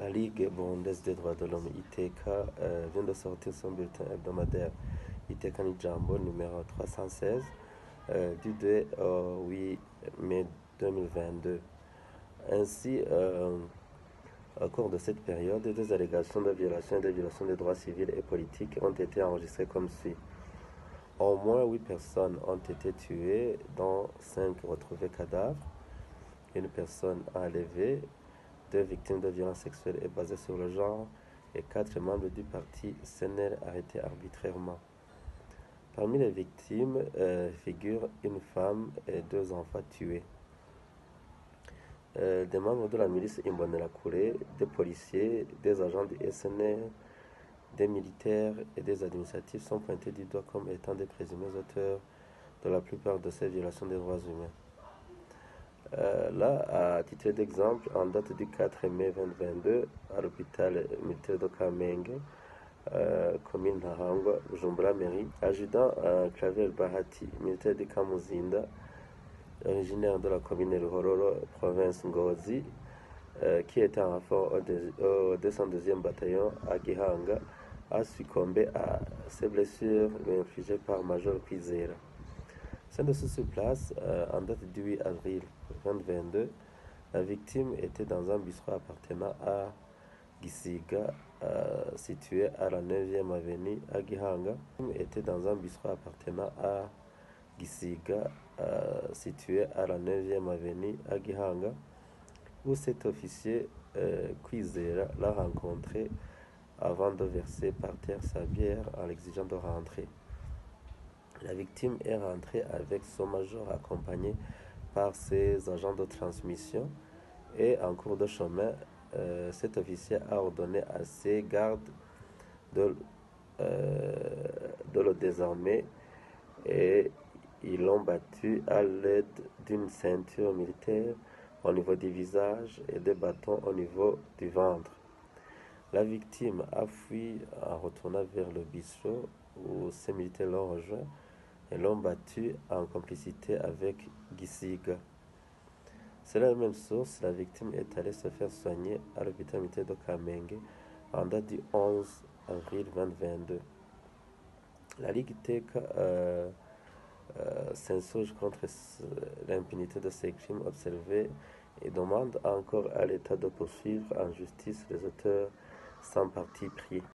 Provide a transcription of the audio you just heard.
La Ligue burundaise des droits de l'homme, ITK, vient de sortir son bulletin hebdomadaire ITK Nijambo numéro 316 du 2 au 8 mai 2022. Ainsi, au cours de cette période, des allégations de violation et de violation des droits civils et politiques ont été enregistrées comme suit. Au moins 8 personnes ont été tuées, dont 5 retrouvés cadavres, une personne enlevée, 2 victimes de violences sexuelles et basées sur le genre et 4 membres du parti CNL arrêtés arbitrairement. Parmi les victimes figurent une femme et 2 enfants tués. Des membres de la milice Imbonerakure, des policiers, des agents du SNR, des militaires et des administratifs sont pointés du doigt comme étant des présumés auteurs de la plupart de ces violations des droits humains. Là, à titre d'exemple, en date du 4 mai 2022, à l'hôpital militaire de Kamenge, commune Nahangwa, Bujumbura Mairie, adjudant Claver Bahati, militaire de Kamuzinda, originaire de la commune Ruhororo, province Ngozi, qui était en renfort au 202e bataillon à Gihanga, a succombé à ses blessures infligées par Major Kwizera. Sans sur place, en date du 8 avril 2022, la victime était dans un bistrot appartenant à Gisiga, situé à la 9e avenue à Gihanga. La victime était dans un bistrot appartenant à Gisiga, situé à la 9e avenue à Gihanga, où cet officier Kwizera l'a rencontré avant de verser par terre sa bière en l'exigeant de rentrer. La victime est rentrée avec son major accompagné par ses agents de transmission et en cours de chemin, cet officier a ordonné à ses gardes de le désarmer et ils l'ont battu à l'aide d'une ceinture militaire au niveau du visage et des bâtons au niveau du ventre. La victime a fui en retournant vers le bistrot où ces militaires l'ont rejoint et l'ont battu en complicité avec Gisiga. Selon la même source, la victime est allée se faire soigner à l'hôpital militaire de Kamenge en date du 11 avril 2022. La Ligue ITK s'insurge contre l'impunité de ces crimes observés et demande encore à l'État de poursuivre en justice les auteurs sans parti pris.